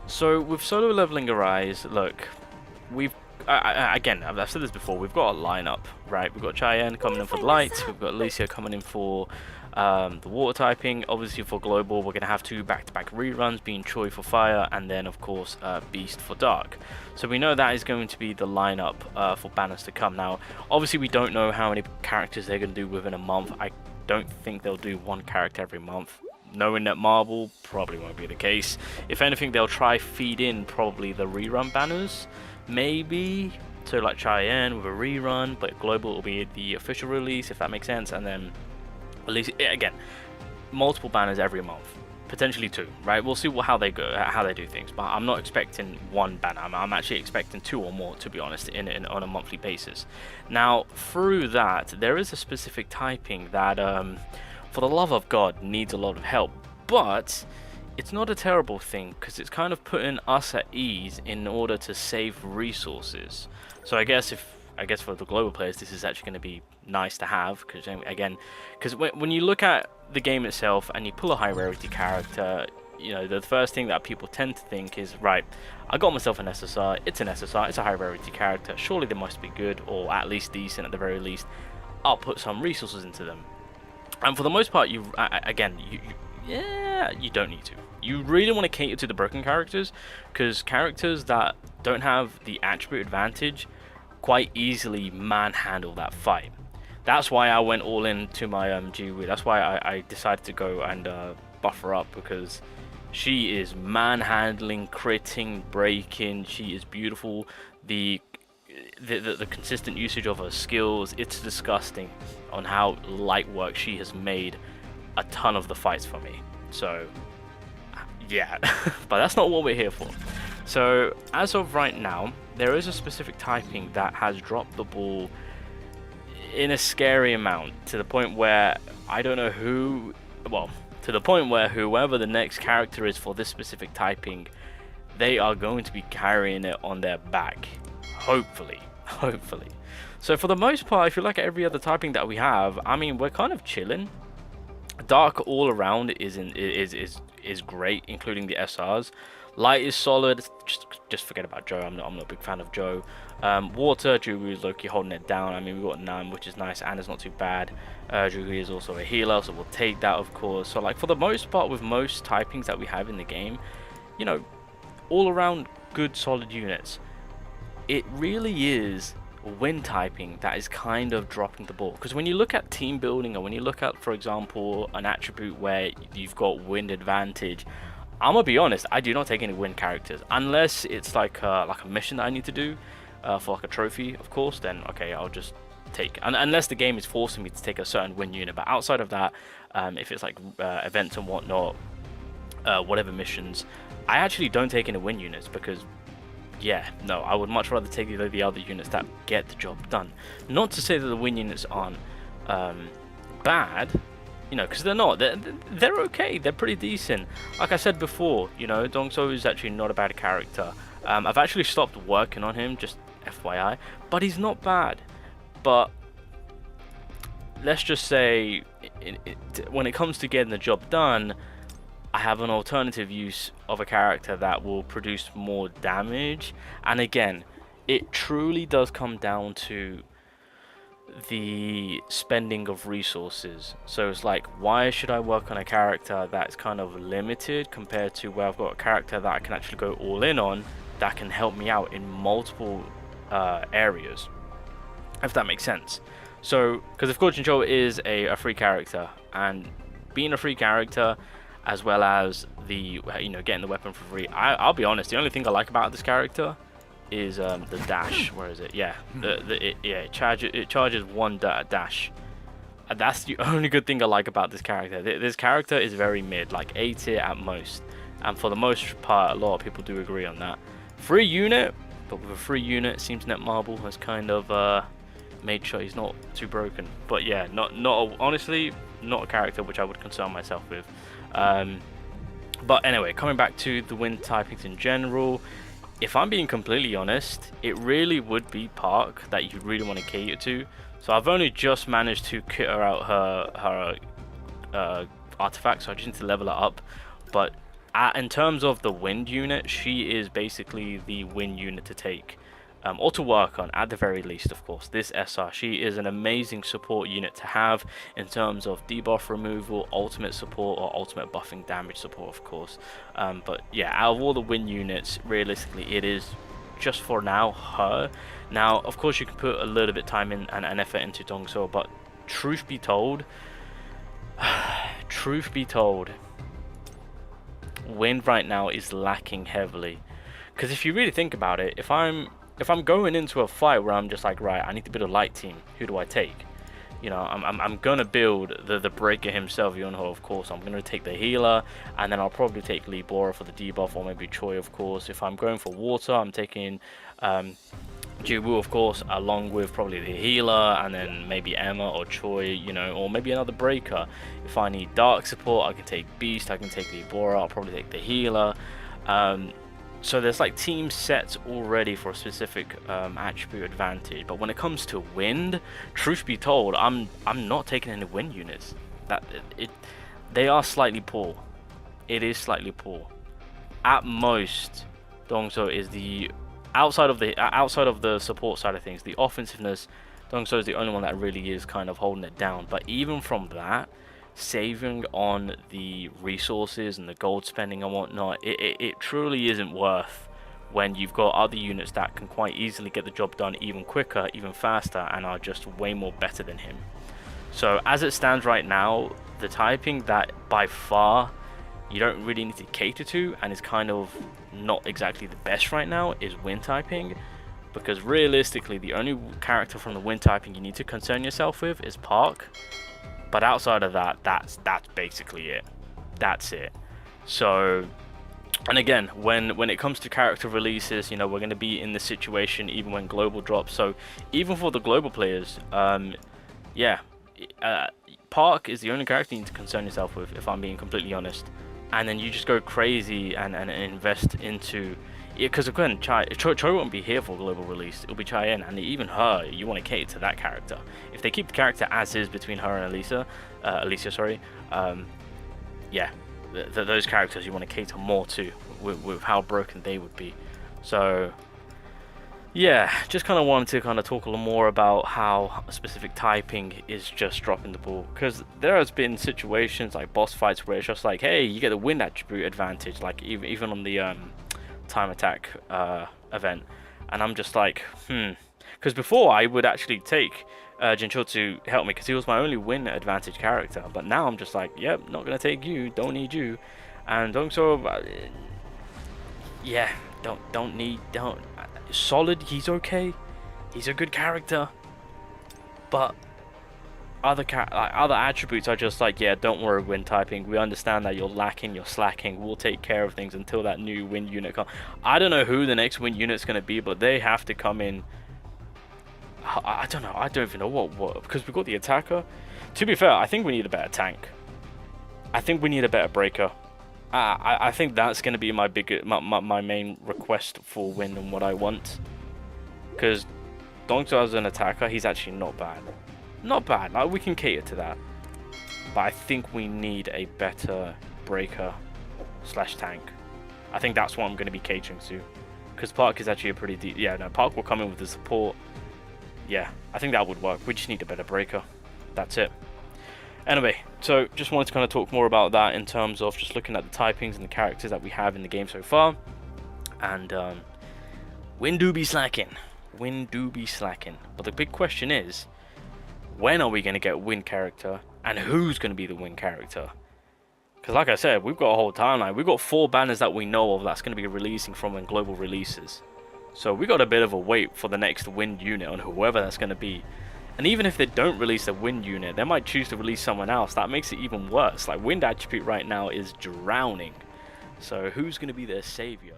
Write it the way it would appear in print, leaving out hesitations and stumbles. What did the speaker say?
So with solo leveling Arise, look, we've again, I've said this before. We've got a lineup, right? We've got Cheyenne coming in for the light. We've got Alicia coming in for the water typing. Obviously for global, we're gonna have two back-to-back reruns, being Choi for fire, and then of course Beast for dark. So we know that is going to be the lineup for banners to come. Now, obviously we don't know how many characters they're gonna do within a month. I don't think they'll do one character every month. Knowing that Marvel probably won't be the case. If anything, they'll try feed in probably the rerun banners, maybe. So like Cheyenne with a rerun, but global will be the official release, if that makes sense. And then at least again, multiple banners every month, potentially two. Right? We'll see how they go, how they do things. But I'm not expecting one banner. I'm actually expecting two or more, to be honest, on a monthly basis. Now through that, there is a specific typing that for the love of God, needs a lot of help, but it's not a terrible thing because it's kind of putting us at ease in order to save resources. So I guess for the global players, this is actually going to be nice to have because when you look at the game itself and you pull a high rarity character, you know, the first thing that people tend to think is, right, I got myself an SSR, it's an SSR, it's a high rarity character, surely they must be good or at least decent at the very least. I'll put some resources into them. And for the most part, you don't need to. You really want to cater to the broken characters, because characters that don't have the attribute advantage quite easily manhandle that fight. That's why I went all into my Jiwoo. That's why I decided to go and buff her up, because she is manhandling, critting, breaking. She is beautiful. The consistent usage of her skills, it's disgusting on how light work she has made a ton of the fights for me. So yeah, but that's not what we're here for. So as of right now, there is a specific typing that has dropped the ball in a scary amount, to the point where I don't know who, well, to the point where whoever the next character is for this specific typing, they are going to be carrying it on their back. Hopefully. So for the most part, if you look at every other typing that we have, I mean, we're kind of chilling. Dark all around is great, including the SRs. Light is solid. Just forget about Joe. I'm not a big fan of Joe. Water, Jugu is low-key holding it down. I mean, we've got Nam, which is nice, and it's not too bad. Jugu is also a healer, so we'll take that, of course. So like for the most part, with most typings that we have in the game, you know, all around good solid units. It really is wind typing that is kind of dropping the ball, because when you look at team building, or when you look at, for example, an attribute where you've got wind advantage, I'm gonna be honest, I do not take any wind characters unless it's like a mission that I need to do for like a trophy, of course. Then okay, I'll just take, unless the game is forcing me to take a certain wind unit. But outside of that, if it's like events and whatnot, whatever missions, I actually don't take any wind units, because yeah, no, I would much rather take the other units that get the job done. Not to say that the win units aren't bad, you know, because they're not. They're okay. They're pretty decent. Like I said before, you know, Dongso is actually not a bad character. I've actually stopped working on him, just FYI, but he's not bad. But let's just say, when it comes to getting the job done, I have an alternative use of a character that will produce more damage. And again, it truly does come down to the spending of resources. So it's like, why should I work on a character that's kind of limited compared to where I've got a character that I can actually go all in on, that can help me out in multiple areas, if that makes sense. So because of course Jincho is a free character, and being a free character, as well as the, you know, getting the weapon for free, I'll be honest, the only thing I like about this character is the dash. Where is it? Yeah, it charges one dash. And that's the only good thing I like about this character. This character is very mid, like A tier at most, and for the most part, a lot of people do agree on that. Free unit, but with a free unit, it seems Netmarble has kind of made sure he's not too broken. But yeah, honestly, not a character which I would concern myself with. But anyway, coming back to the wind typings in general, if I'm being completely honest, it really would be Park that you really want to cater to. So I've only just managed to kit her out her artifact, so I just need to level it up. But In terms of the wind unit, she is basically the wind unit to take, or to work on at the very least. Of course, this SR, she is an amazing support unit to have in terms of debuff removal, ultimate support, or ultimate buffing damage support, of course. But yeah, out of all the wind units, realistically, it is just for now her. Now, of course, you can put a little bit of time in and effort into Dongso, but truth be told, wind right now is lacking heavily. Because if you really think about it, if I'm going into a fight where I'm just like, right, I need to build a light team, who do I take? You know, I'm gonna build the breaker himself, Yunho, of course. I'm gonna take the healer, and then I'll probably take Lee Bora for the debuff, or maybe Choi, of course. If I'm going for water, I'm taking Jiwoo, of course, along with probably the healer, and then maybe Emma or Choi, you know, or maybe another breaker. If I need dark support, I can take Beast, I can take Lee Bora, I'll probably take the healer. So there's like team sets already for a specific attribute advantage. But when it comes to wind, truth be told, I'm not taking any wind units. They are slightly poor. It is slightly poor. At most, Dongso is the outside of the support side of things, the offensiveness. Dongso is the only one that really is kind of holding it down. But even from that, saving on the resources and the gold spending and whatnot, it truly isn't worth when you've got other units that can quite easily get the job done even quicker, even faster, and are just way more better than him. So as it stands right now, the typing that by far you don't really need to cater to and is kind of not exactly the best right now is wind typing, because realistically the only character from the wind typing you need to concern yourself with is Park. But outside of that, that's basically it. That's it. So, and again, when it comes to character releases, you know, we're going to be in this situation even when global drops. So even for the global players, yeah, Park is the only character you need to concern yourself with, if I'm being completely honest. And then you just go crazy and invest into it, because again, Choi won't be here for global release. It'll be Cheyenne, and even her, you want to cater to that character. If they keep the character as is between her and Alicia, sorry, yeah, those characters you want to cater more to with how broken they would be. So yeah, just kind of wanted to kind of talk a little more about how specific typing is just dropping the ball, because there has been situations like boss fights where it's just like, hey, you get the wind attribute advantage, like even on the time attack event, and I'm just like, because before I would actually take Jincho to help me because he was my only win advantage character, but now I'm just like, yep, not gonna take you, don't need you. And Dongso, yeah, don't Solid, he's okay, he's a good character, but other attributes are just like, yeah, don't worry, wind typing, we understand that you're lacking, you're slacking, we'll take care of things until that new wind unit comes. I don't know who the next wind unit's going to be, but they have to come in. I don't know, I don't even know what, because we've got the attacker. To be fair, I think we need a better tank. I think we need a better breaker. I think that's going to be my main request for wind and what I want, because Dongso as an attacker, he's actually not bad. Not bad, like, we can cater to that, but I think we need a better breaker slash tank. I think that's what I'm going to be catering to, because Park is actually a pretty deep. Yeah, no, Park will come in with the support. Yeah, I think that would work. We just need a better breaker. That's it. Anyway, so just wanted to kind of talk more about that in terms of just looking at the typings and the characters that we have in the game so far. And wind do be slacking. Wind do be slacking. But the big question is, when are we going to get wind character, and who's going to be the wind character? Because like I said, we've got a whole timeline. We've got 4 banners that we know of that's going to be releasing from when global releases. So we got a bit of a wait for the next wind unit on whoever that's going to be. And even if they don't release a wind unit, they might choose to release someone else. That makes it even worse. Like, wind attribute right now is drowning. So who's going to be their savior?